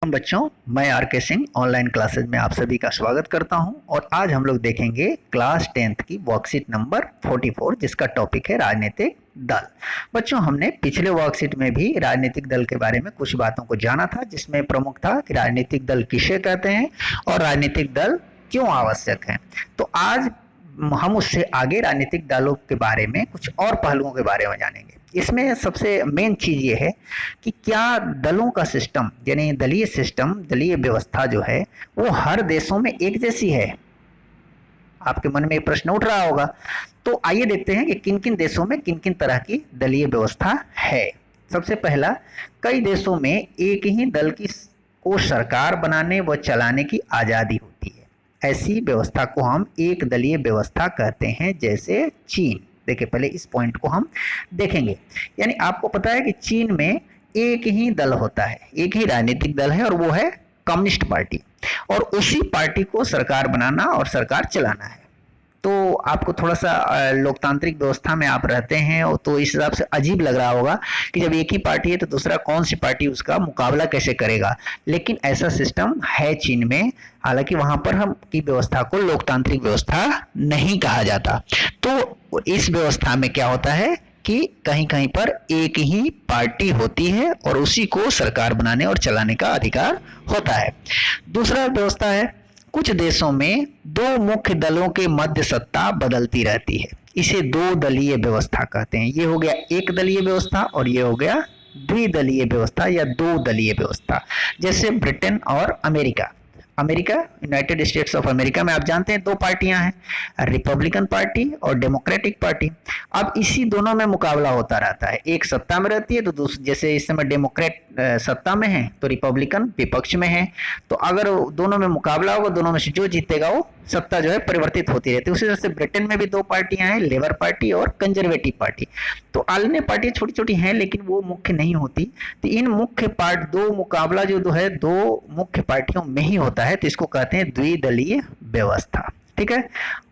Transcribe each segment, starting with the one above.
बच्चों, मैं आर के सिंह ऑनलाइन क्लासेज में आप सभी का स्वागत करता हूं और आज हम लोग देखेंगे क्लास 10th की वर्कशीट नंबर 44 जिसका टॉपिक है राजनीतिक दल। बच्चों, हमने पिछले वर्कशीट में भी राजनीतिक दल के बारे में कुछ बातों को जाना था, जिसमें प्रमुख था कि राजनीतिक दल किसे कहते हैं और राजनीतिक दल क्यों आवश्यक है। तो आज हम उससे आगे राजनीतिक दलों के बारे में कुछ और पहलुओं के बारे में जानेंगे। इसमें सबसे मेन चीज ये है कि क्या दलों का सिस्टम यानी दलीय सिस्टम, दलीय व्यवस्था जो है वो हर देशों में एक जैसी है। आपके मन में एक प्रश्न उठ रहा होगा, तो आइए देखते हैं कि किन किन देशों में किन किन तरह की दलीय व्यवस्था है। सबसे पहला, कई देशों में एक ही दल की को सरकार बनाने व चलाने की आजादी होती है। ऐसी व्यवस्था को हम एक दलीय व्यवस्था कहते हैं, जैसे चीन। देखिए, पहले इस पॉइंट को हम देखेंगे। यानी आपको पता है कि चीन में एक ही दल होता है, एक ही राजनीतिक दल है और वो है कम्युनिस्ट पार्टी, और उसी पार्टी को सरकार बनाना और सरकार चलाना है। तो आपको थोड़ा सा लोकतांत्रिक व्यवस्था में आप रहते हैं तो इस हिसाब से अजीब लग रहा होगा कि जब एक ही पार्टी है तो दूसरा कौन सी पार्टी उसका मुकाबला कैसे करेगा, लेकिन ऐसा सिस्टम है चीन में। हालांकि वहां पर हम की व्यवस्था को लोकतांत्रिक व्यवस्था नहीं कहा जाता। तो इस व्यवस्था में क्या होता है कि कहीं कहीं पर एक ही पार्टी होती है और उसी को सरकार बनाने और चलाने का अधिकार होता है। दूसरा व्यवस्था है, कुछ देशों में दो मुख्य दलों के मध्य सत्ता बदलती रहती है। इसे दो दलीय व्यवस्था कहते हैं। ये हो गया एक दलीय व्यवस्था और ये हो गया द्विदलीय व्यवस्था या दो दलीय व्यवस्था। जैसे ब्रिटेन और America, United states of America में आप जानते हैं दो पार्टियां हैं, रिपब्लिकन पार्टी और डेमोक्रेटिक पार्टी। अब इसी दोनों में मुकाबला होता रहता है, एक सत्ता में रहती है तो दूसरी, जैसे इस समय डेमोक्रेट सत्ता में है तो रिपब्लिकन विपक्ष में है। तो अगर दोनों में मुकाबला होगा, दोनों में से जो जीतेगा वो सत्ता जो है परिवर्तित होती रहती है। उसी तरह से ब्रिटेन में भी दो पार्टियां हैं, लेबर पार्टी और कंजर्वेटिव पार्टी। तो अन्य पार्टियां छोटी छोटी हैं लेकिन वो मुख्य नहीं होती। तो इन मुख्य दो मुकाबला जो है दो मुख्य पार्टियों में ही होता है, तो इसको कहते हैं द्विदलीय व्यवस्था। ठीक है।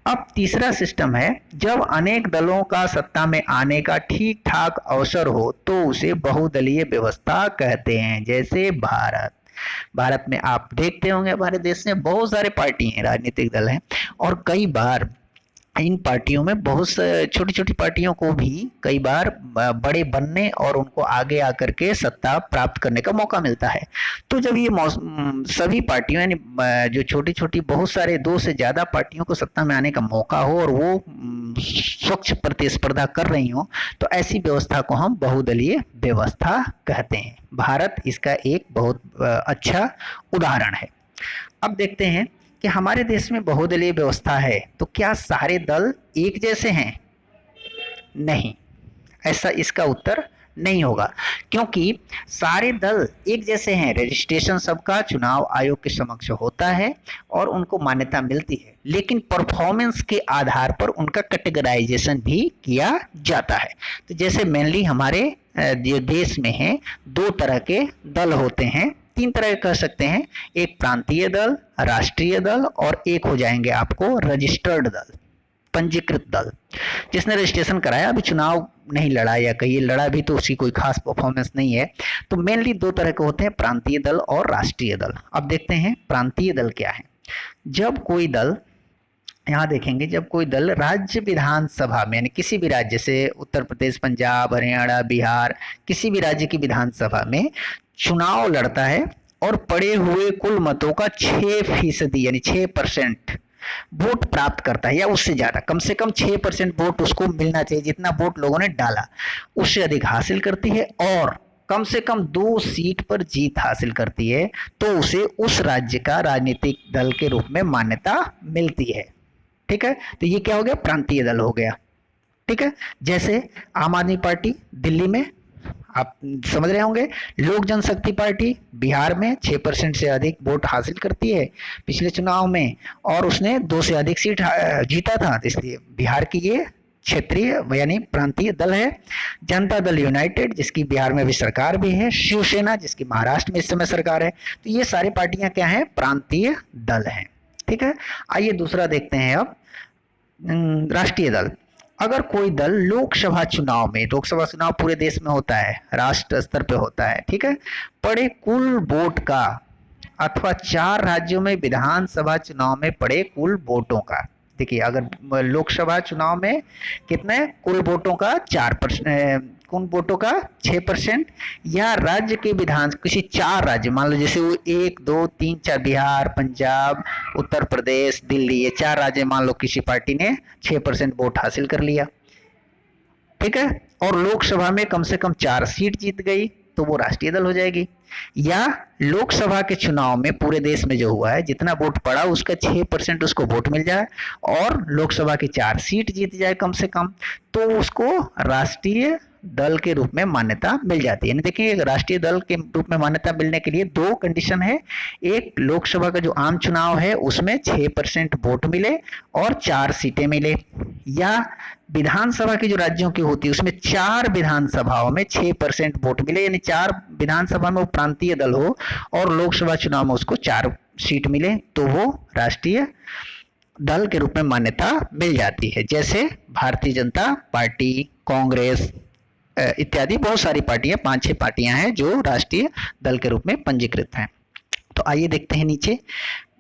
अब तीसरा सिस्टम है, जब अनेक दलों का सत्ता में आने का ठीक ठाक अवसर हो तो उसे बहुदलीय व्यवस्था कहते हैं। जैसे भारत में आप देखते होंगे, हमारे देश में बहुत सारे पार्टी हैं, राजनीतिक दल हैं, और कई बार इन पार्टियों में बहुत छोटी छोटी पार्टियों को भी कई बार बड़े बनने और उनको आगे आकर के सत्ता प्राप्त करने का मौका मिलता है। तो जब ये सभी पार्टियों यानी जो छोटी छोटी बहुत सारे दो से ज्यादा पार्टियों को सत्ता में आने का मौका हो और वो स्वच्छ प्रतिस्पर्धा कर रही हो, तो ऐसी व्यवस्था को हम बहुदलीय व्यवस्था कहते हैं। भारत इसका एक बहुत अच्छा उदाहरण है। अब देखते हैं कि हमारे देश में बहुदलीय व्यवस्था है तो क्या सारे दल एक जैसे हैं? नहीं, ऐसा इसका उत्तर नहीं होगा, क्योंकि सारे दल एक जैसे हैं। रजिस्ट्रेशन सबका चुनाव आयोग के समक्ष होता है और उनको मान्यता मिलती है, लेकिन परफॉर्मेंस के आधार पर उनका कैटेगराइजेशन भी किया जाता है। तो जैसे मेनली हमारे जो देश में है दो तरह के दल होते हैं, तीन तरह के कह सकते हैं, एक प्रांतीय दल, राष्ट्रीय दल और एक हो जाएंगे आपको रजिस्टर्ड दल, पंजीकृत दल। जिसने रजिस्ट्रेशन कराया, अभी चुनाव नहीं लड़ा या कहीं लड़ा भी तो उसकी कोई खास परफॉर्मेंस नहीं है। तो मेनली दो तरह के होते हैं, प्रांतीय दल और राष्ट्रीय दल। अब देखते हैं प्रांतीय दल क्या है। जब कोई दल, यहाँ देखेंगे, जब कोई दल राज्य विधानसभा में यानी किसी भी राज्य से, उत्तर प्रदेश, पंजाब, हरियाणा, बिहार, किसी भी राज्य की विधानसभा में चुनाव लड़ता है और पड़े हुए कुल मतों का 6% यानी 6% वोट प्राप्त करता है या उससे ज्यादा, कम से कम 6% वोट उसको मिलना चाहिए, जितना वोट लोगों ने डाला उससे अधिक हासिल करती है और कम से कम 2 सीट पर जीत हासिल करती है, तो उसे उस राज्य का राजनीतिक दल के रूप में मान्यता मिलती है। ठीक है, तो ये क्या हो गया? प्रांतीय दल हो गया। ठीक है, जैसे आम आदमी पार्टी दिल्ली में, आप समझ रहे होंगे, लोक जनशक्ति पार्टी बिहार में 6% से अधिक वोट हासिल करती है पिछले चुनाव में और उसने 2 से अधिक सीट जीता था, इसलिए बिहार की ये क्षेत्रीय यानी प्रांतीय दल है। जनता दल यूनाइटेड, जिसकी बिहार में भी सरकार भी है, शिवसेना जिसकी महाराष्ट्र में इस समय सरकार है। तो ये सारी पार्टियां क्या हैं? प्रांतीय दल हैं। ठीक है, आइए दूसरा देखते हैं अब, राष्ट्रीय दल। अगर कोई दल लोकसभा चुनाव में, लोकसभा चुनाव पूरे देश में होता है, राष्ट्र स्तर पे होता है, ठीक है, पड़े कुल वोट का अथवा 4 राज्यों में विधानसभा चुनाव में पड़े कुल वोटों का। देखिए, अगर लोकसभा चुनाव में कितने कुल वोटों का 4%, कुल वोटों का 6%, या राज्य के विधान किसी 4 राज्य, मान लो जैसे वो 1 2 3 4 बिहार, पंजाब, उत्तर प्रदेश, दिल्ली, ये 4 राज्य मान लो किसी पार्टी ने 6% वोट हासिल कर लिया, ठीक है, और लोकसभा में कम से कम 4 सीट जीत गई तो वो राष्ट्रीय दल हो जाएगी। या लोकसभा के चुनाव में पूरे देश में जो हुआ है जितना वोट पड़ा उसका 6% उसको वोट मिल जाए और लोकसभा की 4 सीट जीत जाए कम से कम, तो उसको राष्ट्रीय दल के रूप में मान्यता मिल जाती है। देखिए, राष्ट्रीय दल के रूप में मान्यता मिलने के लिए 2 कंडीशन है। एक, लोकसभा का जो आम चुनाव है उसमें 6% वोट मिले और 4 सीटें मिले, या विधानसभा की जो राज्यों की होती है उसमें 4 विधानसभाओं में 6% वोट मिले, यानी 4 विधानसभा में वो प्रांतीय दल हो और लोकसभा चुनाव में उसको 4 सीट मिले तो वो राष्ट्रीय दल के रूप में मान्यता मिल जाती है। जैसे भारतीय जनता पार्टी, कांग्रेस इत्यादि बहुत सारी पार्टियां, 5-6 पार्टियां हैं जो राष्ट्रीय दल के रूप में पंजीकृत हैं। तो आइए देखते हैं नीचे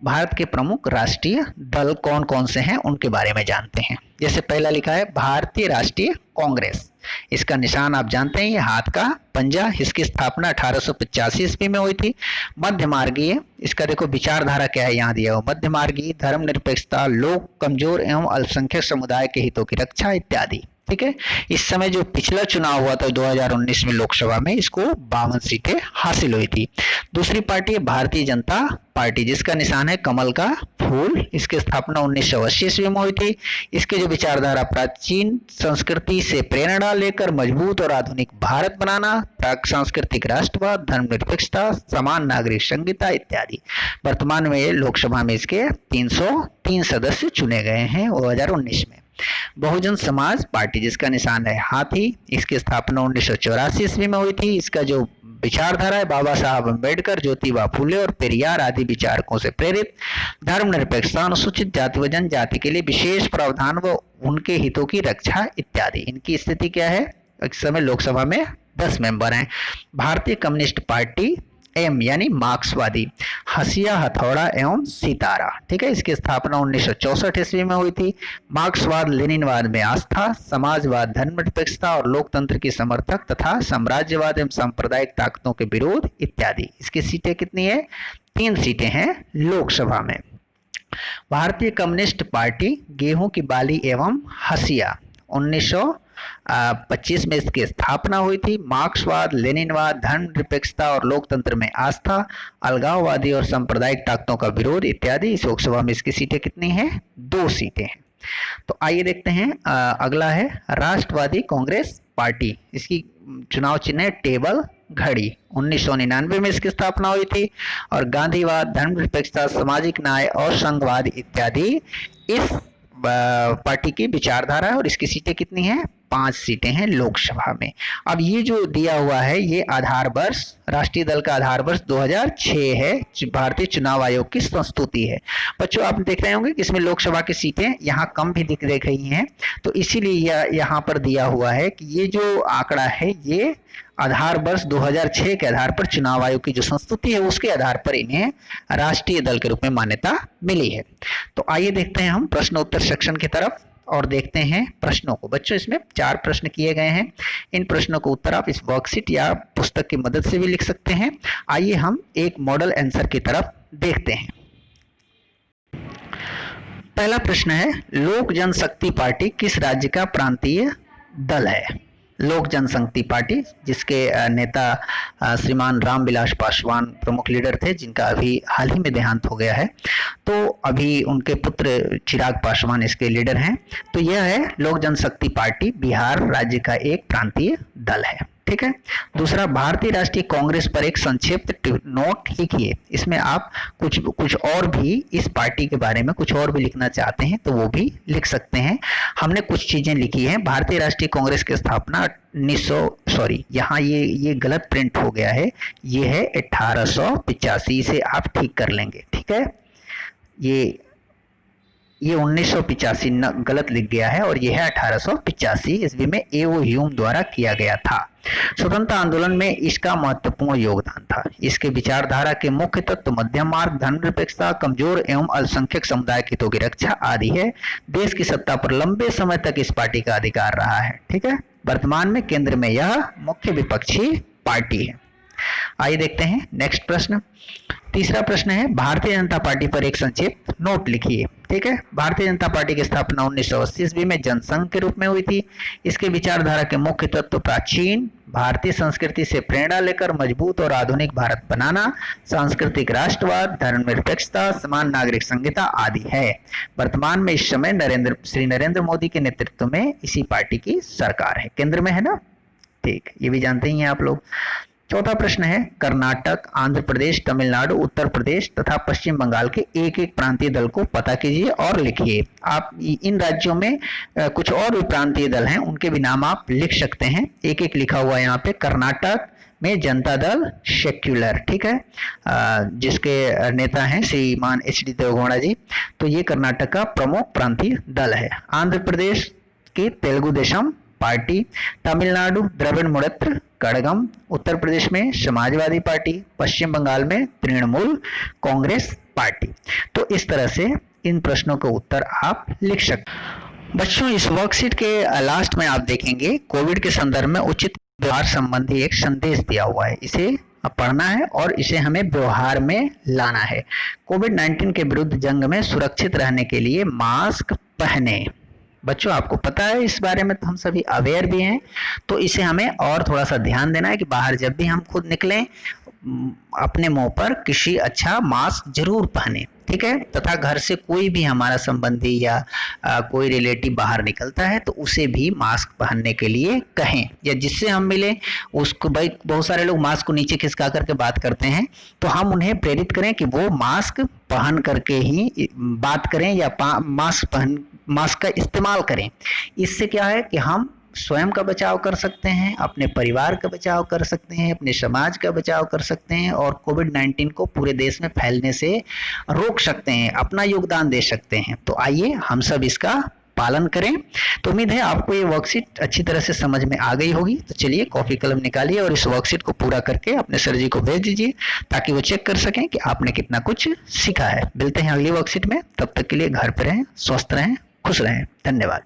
भारत के प्रमुख राष्ट्रीय दल कौन कौन से हैं उनके बारे में जानते हैं। जैसे पहला लिखा है भारतीय राष्ट्रीय कांग्रेस, इसका निशान आप जानते हैं, ये हाथ का पंजा। इसकी स्थापना 1885 ईस्वी में हुई थी। मध्य मार्गीय, इसका देखो विचारधारा क्या है यहाँ दिया हुआ, मध्य मार्गीय, धर्मनिरपेक्षता, लोक कमजोर एवं अल्पसंख्यक समुदाय के हितों की रक्षा इत्यादि, ठीक है। इस समय जो पिछला चुनाव हुआ था 2019 में लोकसभा में, इसको 52 सीटें हासिल हुई थी। दूसरी पार्टी है भारतीय जनता पार्टी, जिसका निशान है कमल का फूल। इसकी स्थापना 1980 ईस्वी में हुई थी। इसकी जो विचारधारा, प्राचीन संस्कृति से प्रेरणा लेकर मजबूत और आधुनिक भारत बनाना, प्राक सांस्कृतिक राष्ट्रवाद, धर्मनिरपेक्षता, समान नागरिक संहिता इत्यादि। वर्तमान में लोकसभा में इसके 303 सदस्य चुने गए हैं 2019 में। बहुजन समाज पार्टी, जिसका निशान है हाथी, इसकी स्थापना 1984 ईस्वी में हुई थी। इसका जो विचारधारा है, बाबा साहब अम्बेडकर, ज्योतिबा फुले और पेरियार आदि विचारकों से प्रेरित, धर्मनिरपेक्षता, अनुसूचित जाति व जनजाति के लिए विशेष प्रावधान व उनके हितों की रक्षा इत्यादि। इनकी स्थिति क्या है, इस समय लोकसभा में 10 मेंबर हैं। भारतीय कम्युनिस्ट पार्टी एम यानी मार्क्सवादी, हसिया, हथौड़ा एवं सितारा, ठीक है। इसकी स्थापना 1964 ईस्वी में हुई थी। मार्क्सवाद लेनिनवाद में आस्था, समाजवाद, धर्मनिरपेक्षता और लोकतंत्र की समर्थक तथा साम्राज्यवाद एवं सांप्रदायिक ताकतों के विरोध इत्यादि। इसकी सीटें कितनी है, 3 सीटें हैं लोकसभा में। भारतीय कम्युनिस्ट पार्टी गेहूं की बाली एवं हसिया, 1925 में इसकी स्थापना हुई थी। मार्क्सवाद, लेनिनवाद, धर्मनिरपेक्षता और लोकतंत्र में आस्था, अलगाववादी और सांप्रदायिक ताकतों का विरोध इत्यादि। इस लोकसभा में इसकी सीटें कितनी हैं, 2 सीटें हैं। तो आइए देखते हैं अगला है राष्ट्रवादी कांग्रेस पार्टी, इसकी चुनाव चिन्ह है टेबल घड़ी। 1999 में इसकी स्थापना हुई थी और गांधीवाद, धर्मनिरपेक्षता, सामाजिक न्याय और संघवाद इत्यादि इस पार्टी की विचारधारा है और इसकी सीटें कितनी हैं, 5 सीटें हैं लोकसभा में। अब ये जो दिया हुआ है ये आधार वर्ष, राष्ट्रीय दल का आधार वर्ष 2006 है, भारतीय चुनाव आयोग की संस्तुति है। बच्चों आप देख रहे होंगे कि इसमें लोकसभा की सीटें यहाँ कम भी दिख रही हैं, तो इसीलिए यहाँ पर दिया हुआ है कि ये जो आंकड़ा है ये आधार वर्ष 2006 के आधार पर चुनाव आयोग की जो संस्तुति है उसके आधार पर इन्हें राष्ट्रीय दल के रूप में मान्यता मिली है। तो आइए देखते हैं हम प्रश्न उत्तर सेक्शन की तरफ और देखते हैं प्रश्नों को। बच्चों इसमें 4 प्रश्न किए गए हैं। इन प्रश्नों को उत्तर आप इस वर्कशीट या पुस्तक की मदद से भी लिख सकते हैं। आइए हम एक मॉडल आंसर की तरफ देखते हैं। पहला प्रश्न है, लोक जनशक्ति पार्टी किस राज्य का प्रांतीय दल है? लोक जनशक्ति पार्टी, जिसके नेता श्रीमान रामविलास पासवान प्रमुख लीडर थे, जिनका अभी हाल ही में देहांत हो गया है, तो अभी उनके पुत्र चिराग पासवान इसके लीडर हैं। तो यह है लोक जनशक्ति पार्टी, बिहार राज्य का एक प्रांतीय दल है, ठीक है। दूसरा, भारतीय राष्ट्रीय कांग्रेस पर एक संक्षिप्त नोट लिखिए। इसमें आप कुछ और भी इस पार्टी के बारे में कुछ और भी लिखना चाहते हैं तो वो भी लिख सकते हैं। हमने कुछ चीजें लिखी हैं। भारतीय राष्ट्रीय कांग्रेस की स्थापना यहाँ ये गलत प्रिंट हो गया है, ये है 1885 से आप ठीक कर लेंगे, ठीक है। ये ये 1985 गलत लिख गया है और यह है 1885 ईस्वी में एवो ह्यूम द्वारा किया गया था। स्वतंत्रता आंदोलन में इसका महत्वपूर्ण योगदान था। इसके विचारधारा के मुख्य तत्व मध्यम मार्ग, धर्मनिरपेक्षता, कमजोर एवं अल्पसंख्यक समुदाय के हितों की रक्षा आदि है। देश की सत्ता पर लंबे समय तक इस पार्टी का अधिकार रहा है। ठीक है, वर्तमान में केंद्र में यह मुख्य विपक्षी पार्टी है। आइए देखते हैं नेक्स्ट प्रश्न। तीसरा प्रश्न है, भारतीय जनता पार्टी पर एक संक्षिप्त नोट लिखिए। ठीक है, भारतीय जनता पार्टी की स्थापना 1980 ईस्वी में जनसंघ के रूप में हुई थी। इसके विचारधारा के मुख्य तत्व प्राचीन भारतीय संस्कृति से प्रेरणा लेकर मजबूत और आधुनिक भारत बनाना, सांस्कृतिक राष्ट्रवाद, धर्मनिरपेक्षता, समान नागरिक संहिता आदि है। वर्तमान में इस समय श्री नरेंद्र मोदी के नेतृत्व में इसी पार्टी की सरकार है, केंद्र में है ना। ठीक, ये भी जानते ही हैं आप लोग। चौथा प्रश्न है, कर्नाटक, आंध्र प्रदेश, तमिलनाडु, उत्तर प्रदेश तथा पश्चिम बंगाल के एक एक प्रांतीय दल को पता कीजिए और लिखिए। आप इन राज्यों में कुछ और भी प्रांतीय दल हैं, उनके भी नाम आप लिख सकते हैं। एक एक लिखा हुआ है यहाँ पे। कर्नाटक में जनता दल सेक्युलर, ठीक है, जिसके नेता हैं श्रीमान एच.डी. देवेगौड़ा जी, तो ये कर्नाटक का प्रमुख प्रांतीय दल है। आंध्र प्रदेश की तेलुगु देशम पार्टी, तमिलनाडु द्रविड़ मुनेत्र कड़गम, उत्तर प्रदेश में समाजवादी पार्टी, पश्चिम बंगाल में तृणमूल कांग्रेस पार्टी। तो इस तरह से इन प्रश्नों का उत्तर आप लिख सकते। बच्चों, इस वर्कशीट के लास्ट में आप देखेंगे कोविड के संदर्भ में उचित व्यवहार संबंधी एक संदेश दिया हुआ है। इसे पढ़ना है और इसे हमें व्यवहार में लाना है। कोविड-19 के विरुद्ध जंग में सुरक्षित रहने के लिए मास्क पहने। बच्चों, आपको पता है इस बारे में, तो हम सभी अवेयर भी हैं, तो इसे हमें और थोड़ा सा ध्यान देना है कि बाहर जब भी हम खुद निकलें अपने मुंह पर किसी अच्छा मास्क जरूर पहने। ठीक है, तथा घर से कोई भी हमारा संबंधी या कोई रिलेटिव बाहर निकलता है तो उसे भी मास्क पहनने के लिए कहें, या जिससे हम मिले उसको, भाई बहुत सारे लोग मास्क को नीचे खिसका करके बात करते हैं, तो हम उन्हें प्रेरित करें कि वो मास्क पहन करके ही बात करें या मास्क का इस्तेमाल करें। इससे क्या है कि हम स्वयं का बचाव कर सकते हैं, अपने परिवार का बचाव कर सकते हैं, अपने समाज का बचाव कर सकते हैं और कोविड-19 को पूरे देश में फैलने से रोक सकते हैं, अपना योगदान दे सकते हैं। तो आइए हम सब इसका पालन करें। तो उम्मीद है आपको ये वर्कशीट अच्छी तरह से समझ में आ गई होगी। तो चलिए कॉपी कलम निकालिए और इस वर्कशीट को पूरा करके अपने सर जी को भेज दीजिए ताकि वो चेक कर सकें कि आपने कितना कुछ सीखा है। मिलते हैं अगली वर्कशीट में, तब तक के लिए घर पे रहें, स्वस्थ रहें, खुश रहें। धन्यवाद।